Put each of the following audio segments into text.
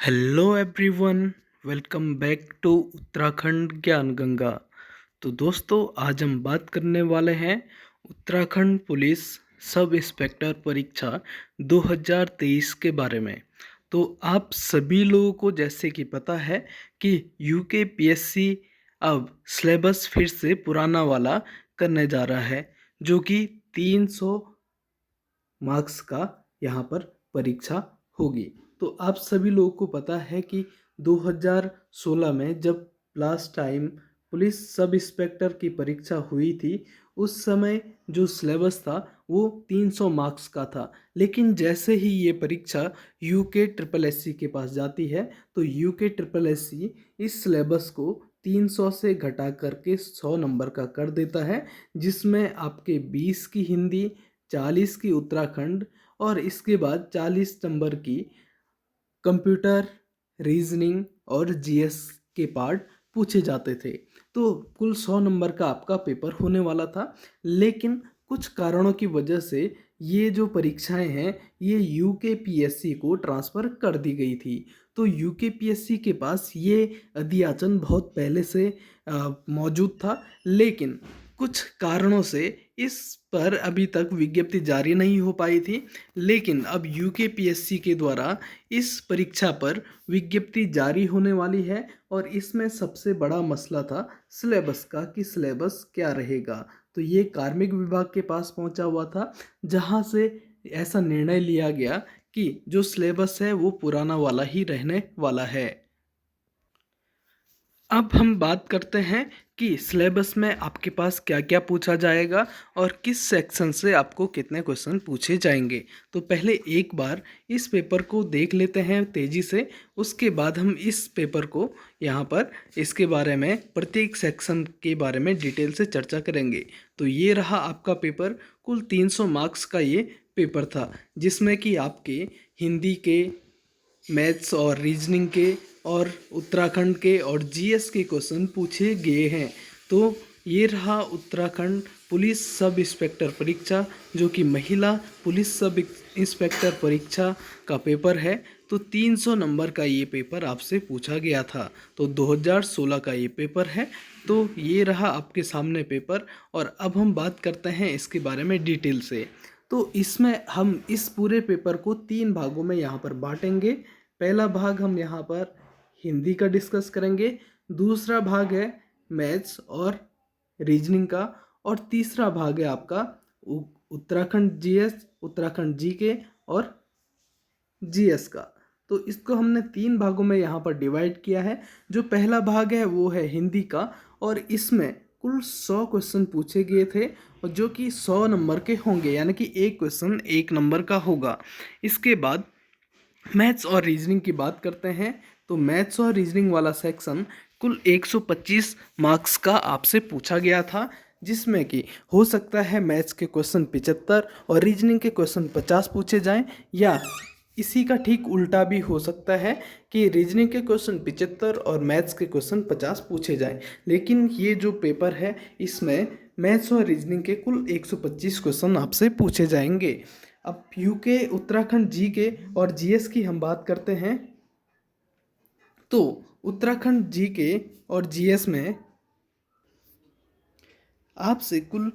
Hello everyone, welcome back to Uttarakhand Gyan Ganga. तो दोस्तों, आज हम बात करने वाले हैं उत्तराखंड पुलिस सब इंस्पेक्टर परीक्षा 2023 के बारे में। तो आप सभी लोगों को जैसे कि पता है कि यूकेपीएससी अब सिलेबस फिर से पुराना वाला करने जा रहा है, जो कि 300 मार्क्स का यहाँ पर परीक्षा होगी। तो आप सभी लोगों को पता है कि 2016 में जब last time police sub inspector की परीक्षा हुई थी, उस समय जो सिलेबस था वो 300 मार्क्स का था। लेकिन जैसे ही ये परीक्षा यूके ट्रिपल एससी के पास जाती है, तो यूके ट्रिपल एससी इस सिलेबस को 300 से घटा करके 100 नंबर का कर देता है, जिसमें आपके 20 की हिंदी, 40 की उत्तराखंड और इसके बाद 40 नंबर की कंप्यूटर, रीजनिंग और जीएस के पार्ट पूछे जाते थे। तो कुल 100 नंबर का आपका पेपर होने वाला था। लेकिन कुछ कारणों की वजह से ये जो परीक्षाएं हैं ये यूकेपीएससी को ट्रांसफ़र कर दी गई थी। तो यूकेपीएससी के पास ये अध्याचन बहुत पहले से मौजूद था, लेकिन कुछ कारणों से इस पर अभी तक विज्ञप्ति जारी नहीं हो पाई थी। लेकिन अब यूकेपीएससी के द्वारा इस परीक्षा पर विज्ञप्ति जारी होने वाली है, और इसमें सबसे बड़ा मसला था सिलेबस का कि सिलेबस क्या रहेगा। तो ये कार्मिक विभाग के पास पहुंचा हुआ था, जहां से ऐसा निर्णय लिया गया कि जो सिलेबस है वो पुराना वाला ही रहने वाला है। अब हम बात करते हैं कि सिलेबस में आपके पास क्या क्या पूछा जाएगा और किस सेक्शन से आपको कितने क्वेश्चन पूछे जाएंगे। तो पहले एक बार इस पेपर को देख लेते हैं तेज़ी से, उसके बाद हम इस पेपर को यहाँ पर इसके बारे में प्रत्येक सेक्शन के बारे में डिटेल से चर्चा करेंगे। तो ये रहा आपका पेपर। कुल 300 मार्क्स का ये पेपर था, जिसमें कि आपके हिंदी के, मैथ्स और रीजनिंग के और उत्तराखंड के और जीएस के क्वेश्चन पूछे गए हैं। तो ये रहा उत्तराखंड पुलिस सब इंस्पेक्टर परीक्षा, जो कि महिला पुलिस सब इंस्पेक्टर परीक्षा का पेपर है। तो 300 नंबर का ये पेपर आपसे पूछा गया था। तो 2016 का ये पेपर है। तो ये रहा आपके सामने पेपर, और अब हम बात करते हैं इसके बारे में डिटेल से। तो इसमें हम इस पूरे पेपर को 3 भागों में यहाँ पर बांटेंगे। पहला भाग हम यहाँ पर हिंदी का डिस्कस करेंगे, दूसरा भाग है मैथ्स और रीजनिंग का, और तीसरा भाग है आपका उत्तराखंड जीएस, उत्तराखंड जीके और जीएस का। तो इसको हमने 3 भागों में यहाँ पर डिवाइड किया है। जो पहला भाग है वो है हिंदी का, और इसमें कुल 100 क्वेश्चन पूछे गए थे, और जो कि 100 नंबर के होंगे, यानी कि एक क्वेश्चन 1 नंबर का होगा। इसके बाद मैथ्स और रीजनिंग की बात करते हैं। तो मैथ्स और रीजनिंग वाला सेक्शन कुल 125 मार्क्स का आपसे पूछा गया था, जिसमें कि हो सकता है मैथ्स के क्वेश्चन 75 और रीजनिंग के क्वेश्चन 50 पूछे जाएं, या इसी का ठीक उल्टा भी हो सकता है कि रीजनिंग के क्वेश्चन 75 और मैथ्स के क्वेश्चन 50 पूछे जाएं। लेकिन ये जो पेपर है इसमें मैथ्स और रीजनिंग के कुल 125 क्वेश्चन आपसे पूछे जाएंगे। अब यूके, उत्तराखंड जीके और जीएस की हम बात करते हैं। तो उत्तराखंड जीके और जीएस में आपसे कुल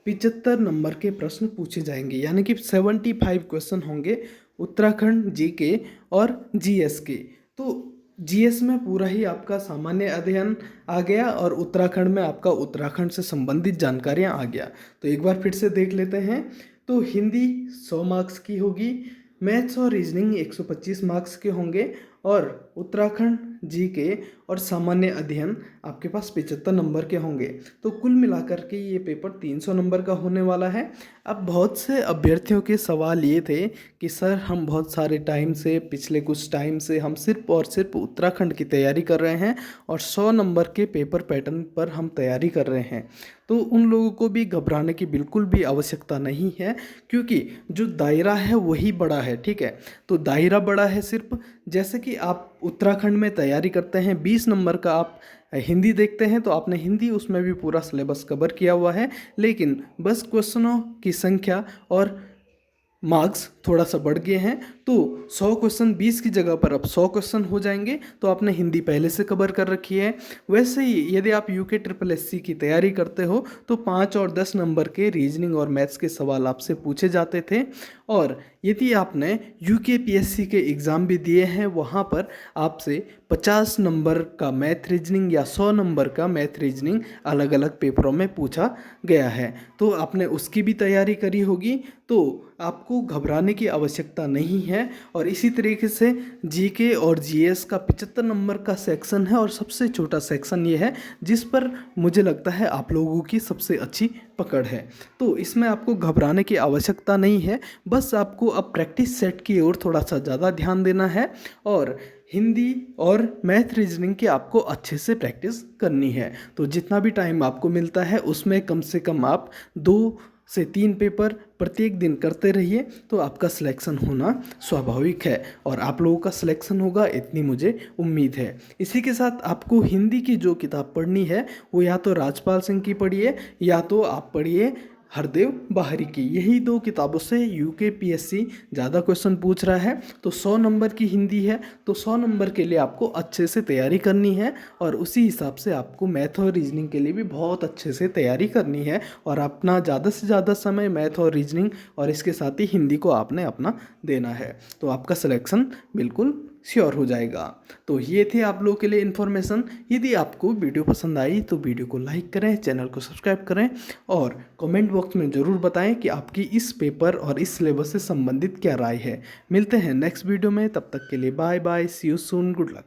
75 नंबर के प्रश्न पूछे जाएंगे, यानी कि 75 क्वेश्चन होंगे उत्तराखंड जीके और जीएस के। तो जीएस में पूरा ही आपका सामान्य अध्ययन आ गया, और उत्तराखंड में आपका उत्तराखंड से संबंधित जानकारियां आ गया। तो एक बार फिर से देख लेते हैं। तो हिंदी 100 मार्क्स की होगी, मैथ्स और रीजनिंग 125 मार्क्स के होंगे, और उत्तराखंड जीके और सामान्य अध्ययन आपके पास 75 नंबर के होंगे। तो कुल मिलाकर के ये पेपर 300 नंबर का होने वाला है। अब बहुत से अभ्यर्थियों के सवाल ये थे कि सर, हम बहुत सारे टाइम से, पिछले कुछ टाइम से हम सिर्फ और सिर्फ उत्तराखंड की तैयारी कर रहे हैं और 100 नंबर के पेपर पैटर्न पर हम तैयारी कर रहे हैं। तो उन लोगों को भी घबराने की बिल्कुल भी आवश्यकता नहीं है, क्योंकि जो दायरा है वही बड़ा है। ठीक है, तो दायरा बड़ा है सिर्फ, जैसे कि आप उत्तराखंड में तैयारी करते हैं 20 नंबर का, आप हिंदी देखते हैं तो आपने हिंदी, उसमें भी पूरा सिलेबस कवर किया हुआ है। लेकिन बस क्वेश्चनों की संख्या और मार्क्स थोड़ा सा बढ़ गए हैं। तो 100 क्वेश्चन 20 की जगह पर अब 100 क्वेश्चन हो जाएंगे। तो आपने हिंदी पहले से कवर कर रखी है। वैसे ही यदि आप यूके ट्रिपल एससी की तैयारी करते हो तो 5 और 10 नंबर के रीजनिंग और मैथ्स के सवाल आपसे पूछे जाते थे। और यदि आपने यूके पीएससी के एग्ज़ाम भी दिए हैं, वहाँ पर आपसे 50 नंबर का मैथ रीजनिंग या 100 नंबर का मैथ रीजनिंग अलग अलग पेपरों में पूछा गया है। तो आपने उसकी भी तैयारी करी होगी, तो आपको घबराने की आवश्यकता नहीं है। और इसी तरीके से जीके और जीएस का 75 नंबर का सेक्शन है और सबसे छोटा सेक्शन ये है जिस पर मुझे लगता है आप लोगों की सबसे अच्छी पकड़ है। तो इसमें आपको घबराने की आवश्यकता नहीं है, बस आपको अब प्रैक्टिस सेट की ओर थोड़ा सा ज़्यादा ध्यान देना है और हिंदी और मैथ रीजनिंग की आपको अच्छे से प्रैक्टिस करनी है। तो जितना भी टाइम आपको मिलता है उसमें कम से कम आप 2 से 3 पेपर प्रत्येक दिन करते रहिए, तो आपका सिलेक्शन होना स्वाभाविक है और आप लोगों का सिलेक्शन होगा, इतनी मुझे उम्मीद है। इसी के साथ आपको हिंदी की जो किताब पढ़नी है वो या तो राजपाल सिंह की पढ़िए या तो आप पढ़िए हरदेव बाहरी की। यही 2 किताबों से यूके पीएससी ज़्यादा क्वेश्चन पूछ रहा है। तो 100 नंबर की हिंदी है, तो 100 नंबर के लिए आपको अच्छे से तैयारी करनी है और उसी हिसाब से आपको मैथ और रीजनिंग के लिए भी बहुत अच्छे से तैयारी करनी है और अपना ज़्यादा से ज़्यादा समय मैथ और रीजनिंग और इसके साथ ही हिंदी को आपने अपना देना है। तो आपका सिलेक्शन बिल्कुल श्योर हो जाएगा। तो ये थे आप लोगों के लिए इन्फॉर्मेशन। यदि आपको वीडियो पसंद आई तो वीडियो को लाइक करें, चैनल को सब्सक्राइब करें और कमेंट बॉक्स में ज़रूर बताएं कि आपकी इस पेपर और इस सिलेबस से संबंधित क्या राय है। मिलते हैं नेक्स्ट वीडियो में, तब तक के लिए bye bye, see you soon, good luck.